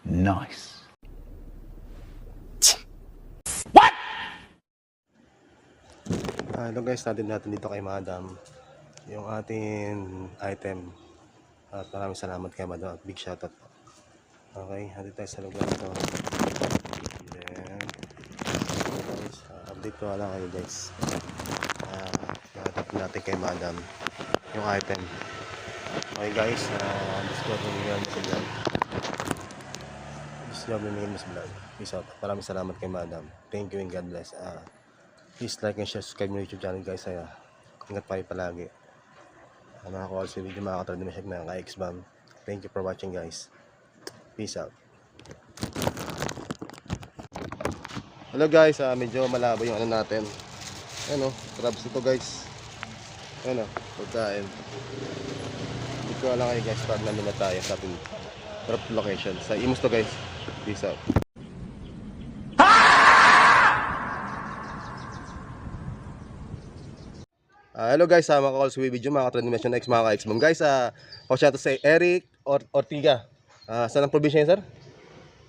Nice. Hello guys, natin dito kay Madam yung ating item at maraming salamat kay Madam at big shoutout po. Okay, natin tayo sa lugar ito. Then guys, update ko lang kayo guys. Nakatap natin kay Madam yung item. Okay guys, discover nyo yan sa vlog. Discover nyo yan sa vlog. Peace out. Maraming salamat kay Madam. Thank you and God bless. Please like and share, subscribe my YouTube channel guys. Ingat pa kayo palagi. Mga ka-all sa video, mga ka-trade na masyag na ka-X-Bam. Thank you for watching guys. Peace out. Hello guys, medyo malabo yung ano natin. Ano, crabs ito guys. Ano, pagkain. Dito lang kayo guys, pag nandun na tayo sa ating drop location. Sa Imus to guys. Peace out. Hello guys, mga ka-calls video, mga ka-transmission X, mga ka-X-Bam guys. Ako siya to say Eric Ortiga. Saan ang probinsya niya sir?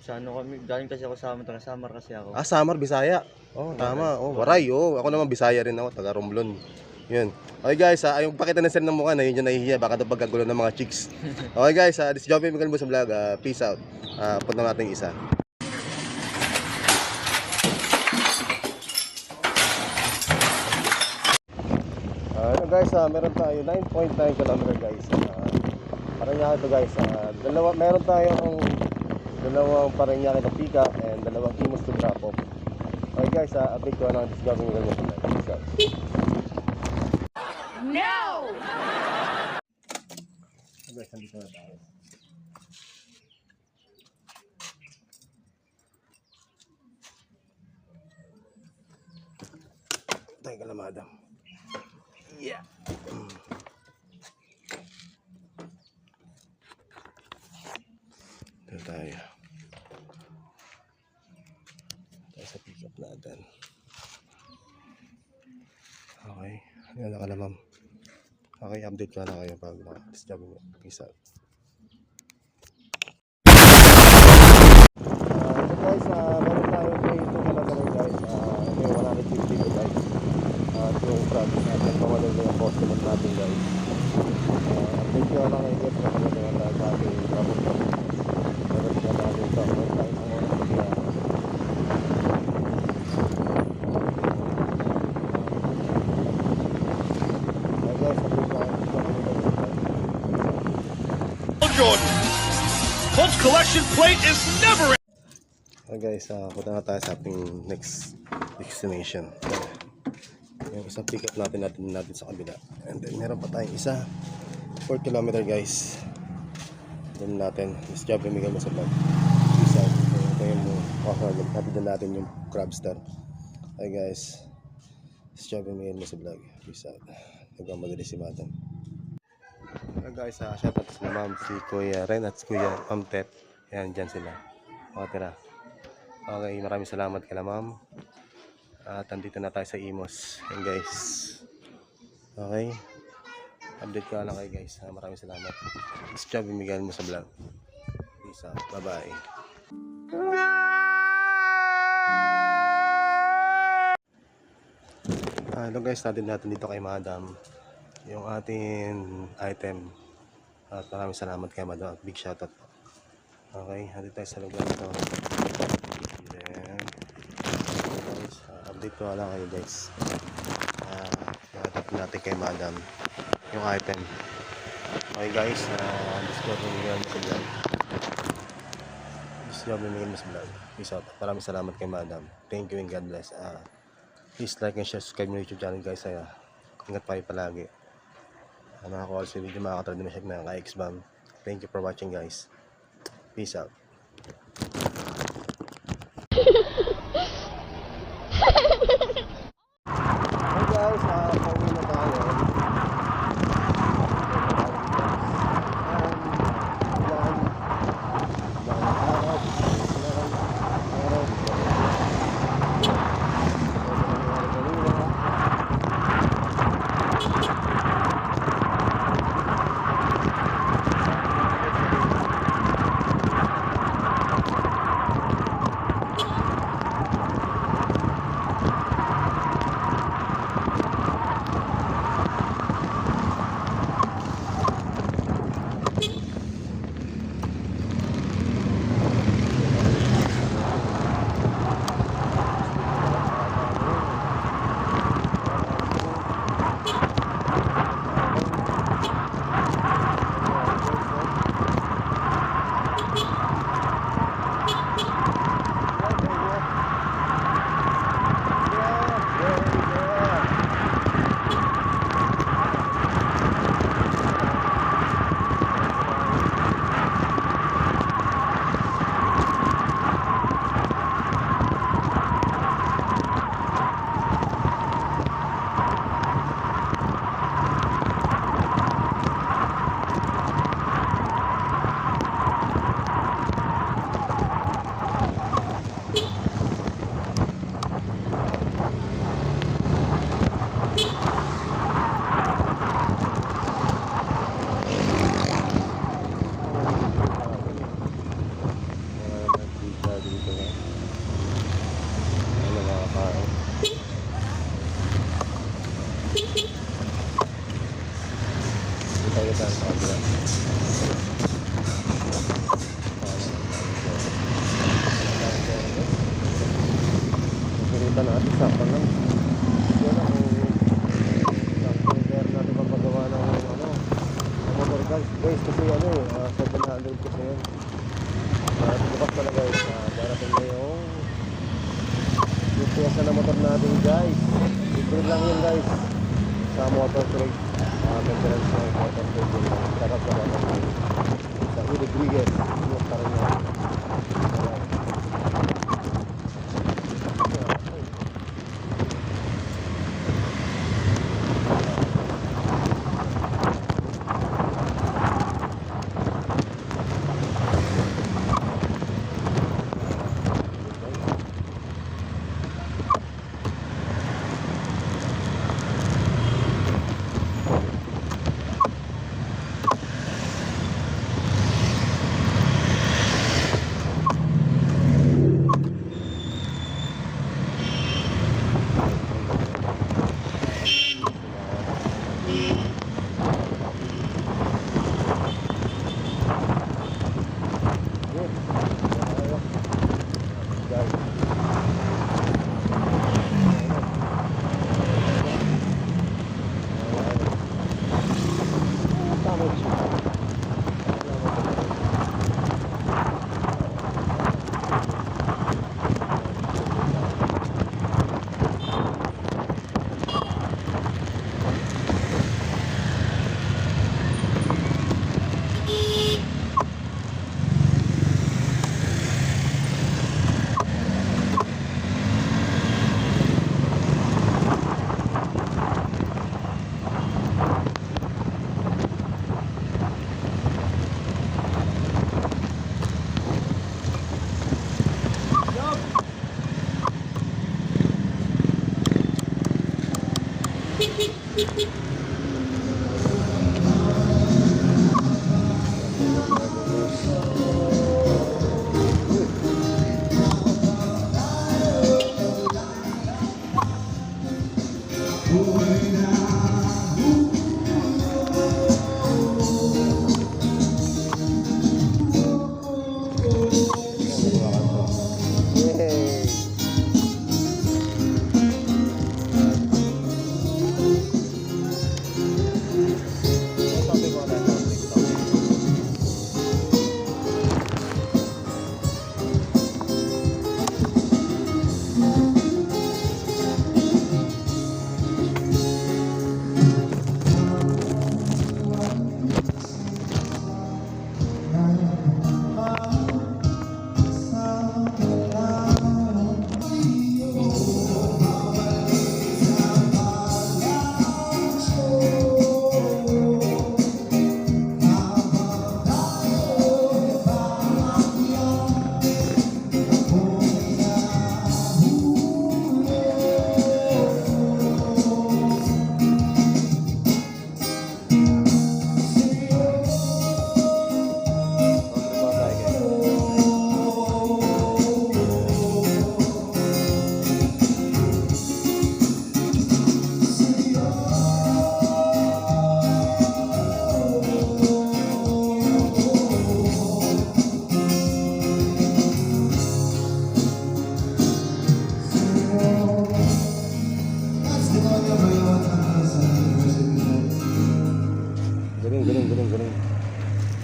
Sa ano kami, galing kasi ako sa Samar kasi ako. Samar, Bisaya. Oh, tama. Oh, Waray. Oh, ako naman Bisaya rin ako, taga Romblon. Yun. Okay guys, ayong pakita na sir ng mukha na yun yung nahihiya, baka ito pagkagulo ng mga chicks. Okay guys, this is Joby Miguel sa vlog. Peace out. Punta natin isa. Hello guys, meron tayo 9.9 km guys. Paranaque ito guys. Meron tayong dalawang Paranaque na pika and dalawang Imus to drop off. Okay guys, update ko lang discovery nila sa vlog. No! Guys, nandito na tayo. Tayo ka na madam. Yeah. Dito tayo. Tayo sa pick up natin. Okay. Ano ka na ma'am? Okay, update ko na kayo pag discover mo. Peace out. Ito guys, meron tayo kay ito na lang guys. May 150 ko guys. Yung project natin, pamadal na yung customer natin guys. Update ko lang kayo guys. Pamadal na tayo sa ating kapag meron siya natin ito. Meron tayo sa mga pagkaya. Jordan. Colts collection plate is never. Okay guys, punta na tayo sa ating next destination. Yung isang pick up natin sa kabila. And then meron pa tayong isa 4 km guys. Doon natin, this job yung Miguel sa vlog. Peace out. Ito yung offer. Natin natin yung crabster. Okay guys, this job yung Miguel sa vlog. Peace out. Nagmamadali si madam. Hello guys, shoutout sa ma'am si Kuya Ren at si Kuya Ma'am Tet. Ayan, dyan sila. O, tira. Okay, maraming salamat kay ma'am. At andito na tayo sa Imus. Ayan guys. Okay. Update ko lang kayo guys. Maraming salamat. It's Joby Miguel mo sa vlog. Peace out. Bye-bye. Hello guys, natin dito kay Madam yung ating item at maraming salamat kay Madam at big shoutout po. Okay, natin tayo sa lugar ito. Then guys, update ko lang kayo guys. Nakatap natin kay Madam yung item. Okay guys, discover nyo yan sa vlog. Discover nyo yan sa vlog. Peace out. Maraming salamat kay Madam. Thank you and God bless. Please like and share, subscribe my YouTube channel guys. Ingat pa kayo palagi. Mga ka-all sa video, mga ka-trade na masyag na ka-X-Bam. Thank you for watching guys. Peace out. Hey guys, pauwi na tayo. lumabas na guys. Darating na yung piyesa na motor natin guys. Libre lang yun guys. Sa motor trade. Maintenance ng motor trade yun. Sarap sa motor trade. Sa Rodriguez. Yung pa rin yan. Galing.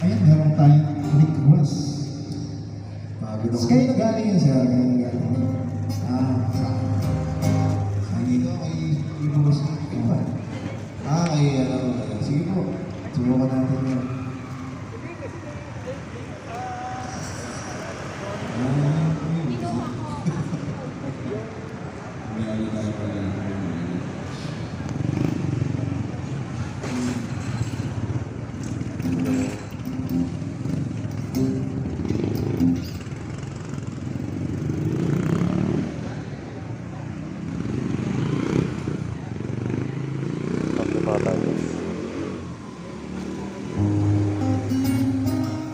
Ayan, meron tayong request. Sa kayo na galing yun, sir? Hindi ko kay Ibus. Kay sige po. Subukan natin yun.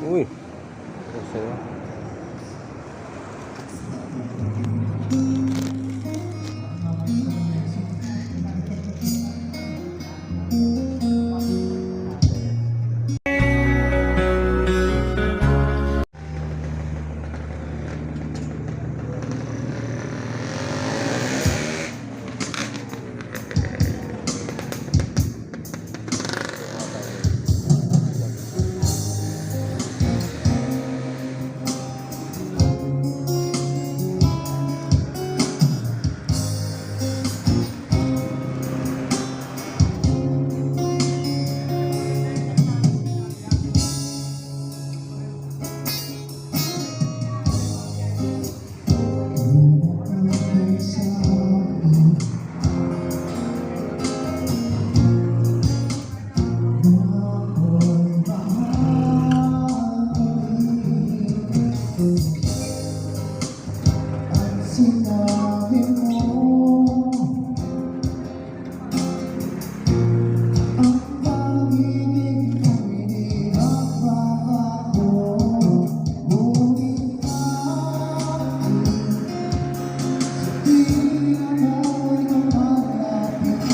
Uy, saya. Ang sinabi mo, ang pag-ibig mo inihapako, ngunit di amoy ng malapit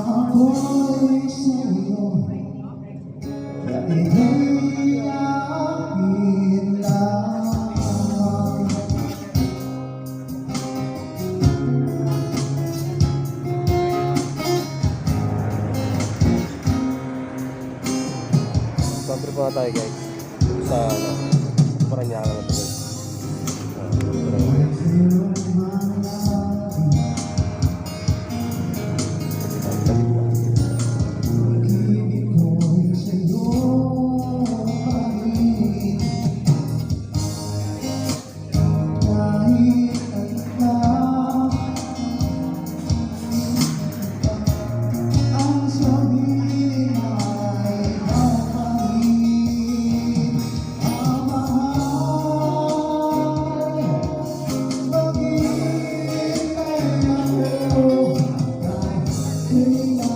ako'y sa'yo, at ika'y akin lamang. Pag-trip na tayo guys. Sa Paranaque na ito guys. Pag-ibig ko'y sa'yo palit, kahit ang sabihin ay mapalit. Ang mahal, maghihintay ako kahit kailan.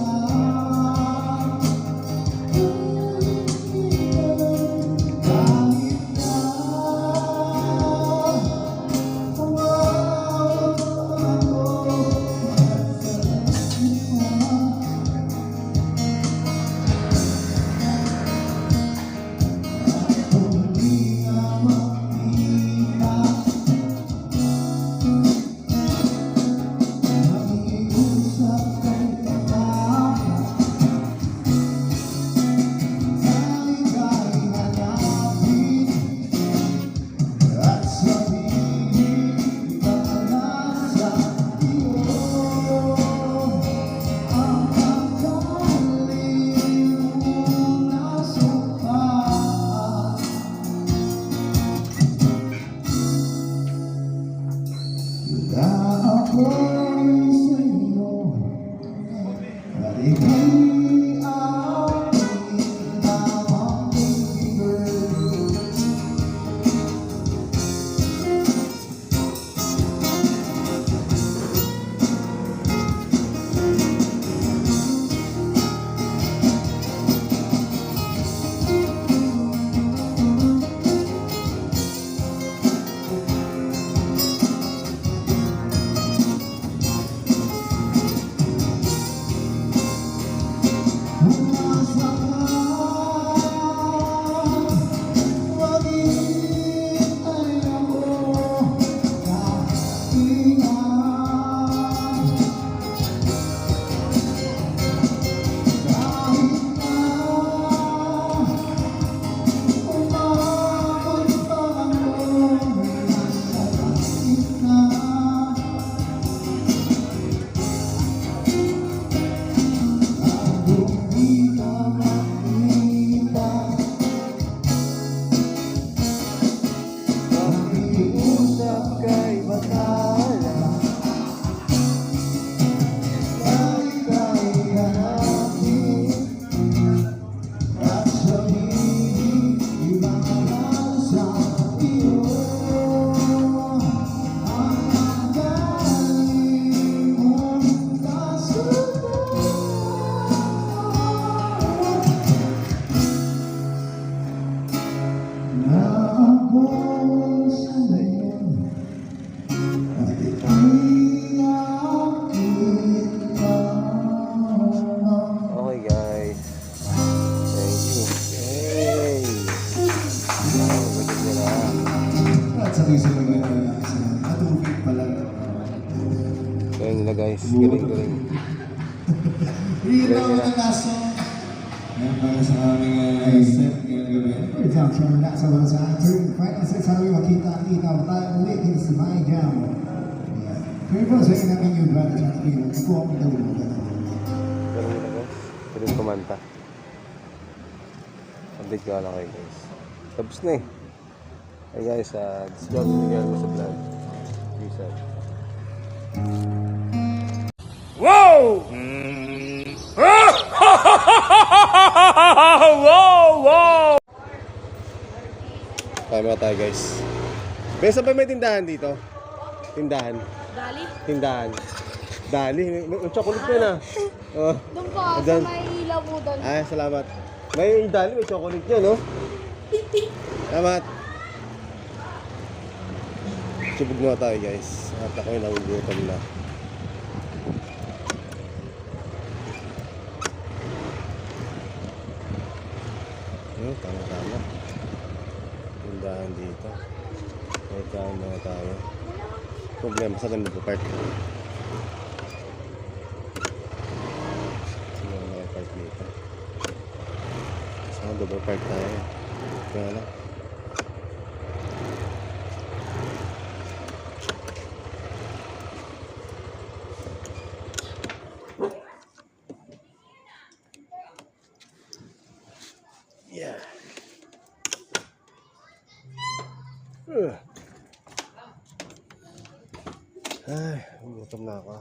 Kahit na umawag ako, kung di na makita, mag-iusap kay pagkaka, ika'y hanapin at sabihin ipaalam sa iyo ang pagkaling mong nasumpa. Na ako'y sa'yo at ika'y akin lamang, baby girl. Umasa ka, maghihintay ako kahit kailan. Kahit na umabot pa ako, nasa langit na. Kung di ka makita, mag-iusap kay batala, ika'y hanapin at sabihin ipaalam sa iyo ang magaling mong nasumpa. Na ako'y sa'yo at ika'y akin lamang. Okay guys. Thank you. Yay! Magaling nila. At sabay-sabay na sa atubig pala. Galing nila guys. Galing. Rino na laso. Yan para sa aming set ngayong gabi. Ito ang mula sa bansa ating final set sa aming makita-kita tayo ulit dito sa My Jam. Kaya po sa inyo namin yung brother sa ating ito ang pinagulungan. Pero muna guys, pwede kumanta. Update ko lang kayo guys. Tapos na eh. Hey guys, this is John Miguel mo sa vlog. Peace out. Whoa! Whoa! Whoa! Kaya mga tayo guys. Besa ba may tindahan dito? Tindahan? Dali? Tindahan. Dali. May chocolate yan ah. Oh. Doon po, sa Adan. may ilaw po doon. Ay, salamat. May dali, may chocolate yan, no? Salamat. Subog na tayo, guys. At ako'y nagugutom na. Tama-tama. Tindahan dito. May kain na tayo. Problema, saan na park? Saan na park dito? Saan double park tayo? Kaya lang. Yeah. Ay, gutom na ako.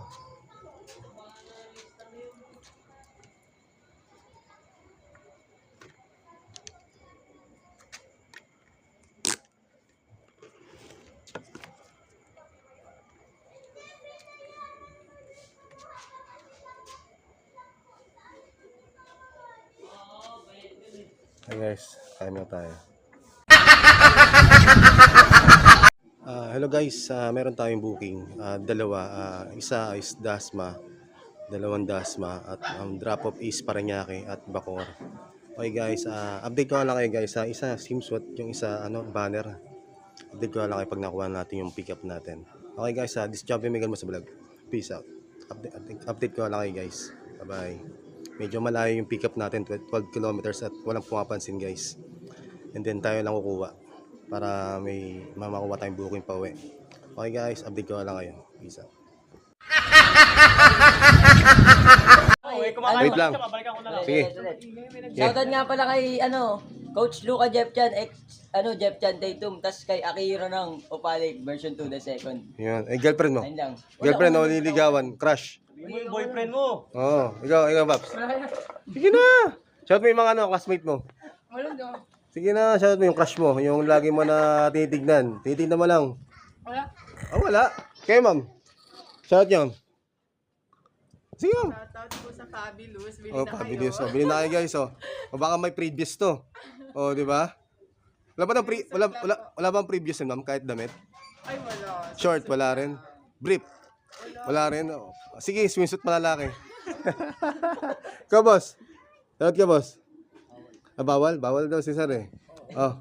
Hi guys, kain na tayo. Hello guys, meron tayong booking. Dalawa, isa is Dasma, dalawang Dasma at drop off is Parañaque at Bacoor. Okay guys, update ko lang kayo guys. Isa swimsuit, yung isa banner. Update ko lang kayo pag nakuha natin yung pick up natin. Okay guys, this job Miguel mo sa vlog. Peace out. Update ko lang kayo guys. Bye bye. Medyo malayo yung pick up natin, 12 kilometers at walang pumapansin guys. And then tayo lang kukuha para may mamakuha tayong booking pa uwi. Okay guys, update ko lang kayo. Peace out. Wait lang. Sige. Shoutout nga pala kay Coach Luca Jepchan, Jepchan Tatum, tas kay Akira ng Opalig version 2 the second. Yan. Girlfriend mo? Ayun lang. Girlfriend o nililigawan? Crush? Yung boyfriend mo. Oo. Ikaw Babs. Sige na. Shout mo yung mga classmate mo. Wala daw. Sige na, shout mo yung crush mo. Yung lagi mo na titignan. Titignan mo lang. Wala. Wala. Kayo ma'am. Shout nyo. Sige ma'am. Shoutout po sa Fabulous. Bili Oh, na Fabulous. kayo. Oh, bilhin na kayo guys. Oh. O baka may previous to. Oh, di ba? Wala ba wala bang previous yun ma'am kahit damit? Ay, wala. Short, wala rin. Brief. Wala rin. Oh. Sige, swimsuit malalaki. Ikaw, boss. Shout ka, boss. Bawal? Bawal daw si Sir eh. Oh.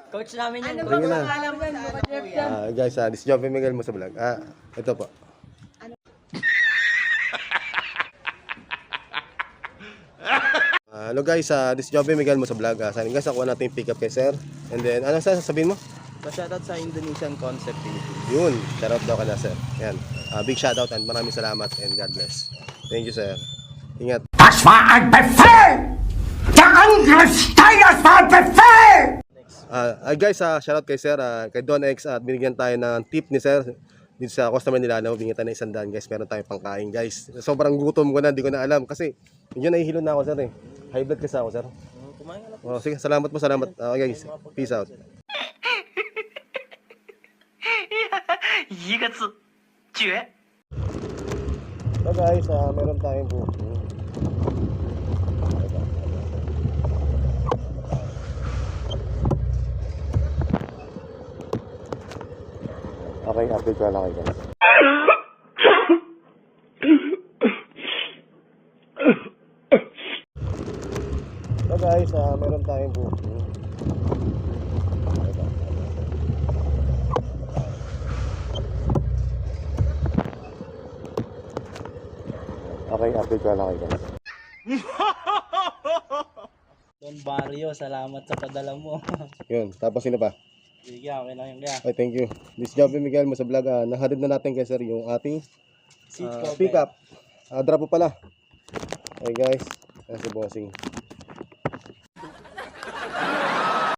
Coach namin yun. Sige na. Alam mo yan, Luca Jepchan. Guys, this is Joby Miguel mo sa vlog. Ito po. Hello guys, this is Joby Miguel mo sa vlog. Sana guys, nakuha natin yung pick up kay Sir. And then, ano sasabihin mo? Pa-shoutout sa Indonesian Concept Philippines. Yun, shoutout daw ka na Sir. Yan, big shoutout and maraming salamat and God bless. Thank you Sir. Ingat. Das war ein Befehl! Der Angriffsstein, das war ein Befehl! Guys, shoutout kay Sir, kay Don X at binigyan tayo ng tip ni Sir dito sa customer nila na binigyan tayo ng 100 guys. Meron tayong pangkain guys. Sobrang gutom ko na, hindi ko na alam kasi medyo nahihilo na ako Sir eh. High blood kasi ako Sir. Kumain ka na. Oh, sige, salamat po, salamat. Okay guys, peace out. 一个字，绝。 So guys, meron tayong booking. Okay, update ko lang kayo guys. So guys, meron tayong booking. Okay, update ko lang kayo guys. Don Barrio, salamat sa padala mo. Yun, tapos sino pa? Sige, okay lang yun kaya. Ay, thank you. This job ni Miguel mo sa vlog. Nahatid na natin kay sir yung ating Seat cover. pick up. Drop po pala. Okay guys, yan si Bossing.